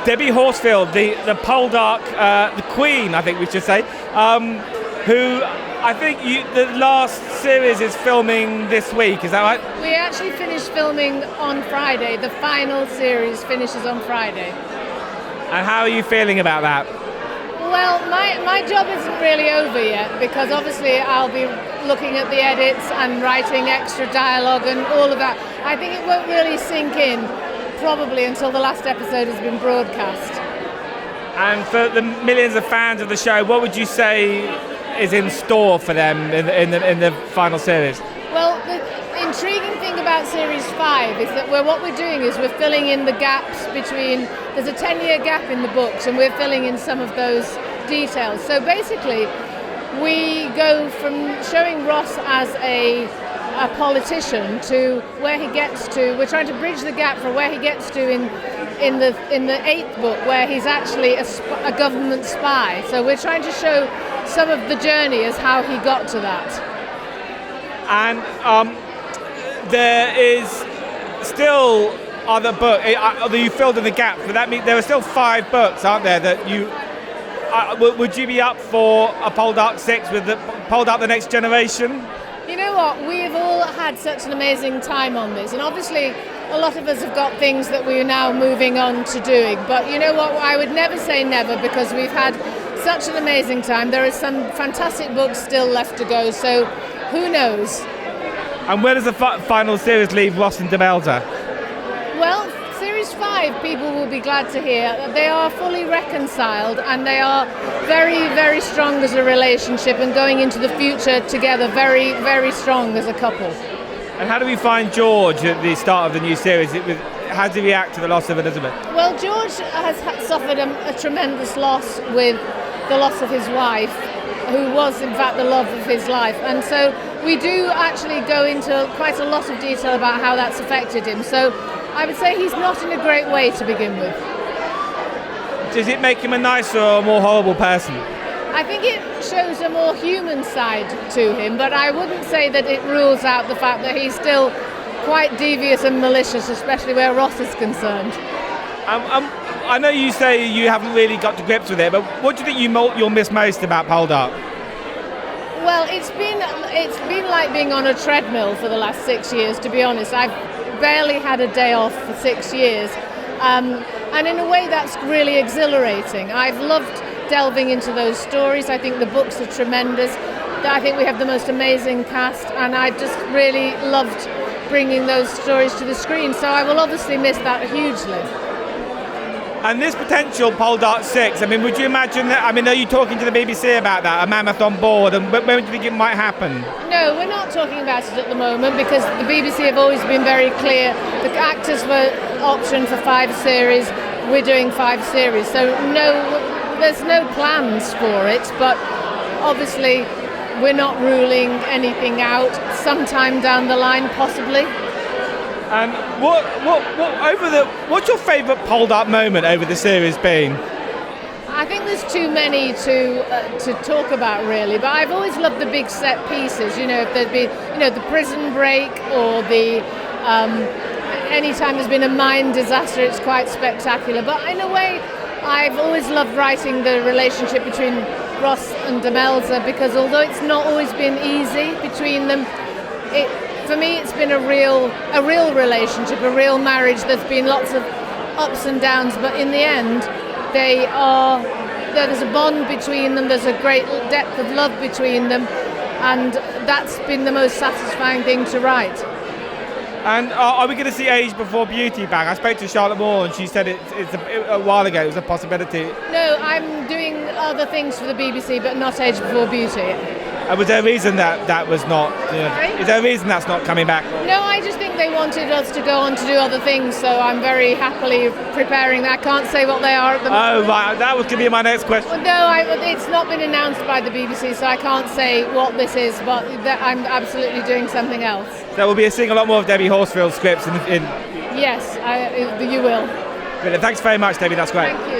Debbie Horsfield, the Poldark, the Queen, I think we should say, who I think the last series is filming this week, is that right? We actually finished filming on Friday. The final series finishes on Friday. And how are you feeling about that? Well, my job isn't really over yet, because obviously I'll be looking at the edits and writing extra dialogue and all of that. I think it won't really sink in probably until the last episode has been broadcast. And for the millions of fans of the show, what would you say is in store for them in the final series? Well, the intriguing thing about Series 5 is that what we're doing is we're filling in the gaps between, there's a 10-year gap in the books, and we're filling in some of those details. So basically, we go from showing Ross as a politician to where he gets to. We're trying to bridge the gap for where he gets to in the 8th book, where he's actually a government spy. So we're trying to show some of the journey as how he got to that. And there is still other books. You filled in the gap, but that means there are still 5 books, aren't there? That you would you be up for a Poldark 6 with the Poldark the Next Generation? You know what, we've all had such an amazing time on this, and obviously a lot of us have got things that we're now moving on to doing, but you know what, I would never say never, because we've had such an amazing time. There are some fantastic books still left to go, so who knows. And where does the final series leave Lawson and Demelza? Well, Series 5, people will be glad to hear that they are fully reconciled, and they are very, very strong as a relationship, and going into the future together very, very strong as a couple. And how do we find George at the start of the new series? How does he react to the loss of Elizabeth? Well, George has suffered a tremendous loss with the loss of his wife, who was in fact the love of his life, and so we do actually go into quite a lot of detail about how that's affected him. So I would say he's not in a great way to begin with. Does it make him a nicer or more horrible person? I think it shows a more human side to him, but I wouldn't say that it rules out the fact that he's still quite devious and malicious, especially where Ross is concerned. I know you say you haven't really got to grips with it, but what do you think you'll miss most about Poldark? Well, it's been like being on a treadmill for the last 6 years, to be honest. I've barely had a day off for 6 years, and in a way that's really exhilarating. I've loved delving into those stories. I think the books are tremendous. I think we have the most amazing cast, and I just really loved bringing those stories to the screen, so I will obviously miss that hugely. And this potential Poldark 6, I mean, would you imagine that, I mean, are you talking to the BBC about that, a mammoth on board, and when do you think it might happen? No, we're not talking about it at the moment, because the BBC have always been very clear. The actors were optioned for 5 series, we're doing 5 series, so no, there's no plans for it, but obviously we're not ruling anything out. Sometime down the line, possibly. And what's your favourite Poldark moment over the series been? I think there's too many to talk about really, but I've always loved the big set pieces. You know, if there'd be, the prison break, or the anytime there's been a mine disaster, it's quite spectacular. But in a way, I've always loved writing the relationship between Ross and Demelza, because although it's not always been easy between them, for me it's been a real relationship, a real marriage. There's been lots of ups and downs, but in the end there's a bond between them, there's a great depth of love between them, and that's been the most satisfying thing to write. And are we going to see Age Before Beauty back? I spoke to Charlotte Moore, and she said a while ago it was a possibility. No, I'm doing other things for the BBC, but not Age Before Beauty. Was there a reason that was not? Is there a reason that's not coming back? No, I just think they wanted us to go on to do other things, so I'm very happily preparing that. I can't say what they are at the moment. Oh, right, that was going to be my next question. Well, no, it's not been announced by the BBC, so I can't say what this is, but I'm absolutely doing something else. So we'll be seeing a lot more of Debbie Horsfield's scripts in. Yes, you will. Brilliant. Thanks very much, Debbie. That's great. Thank you.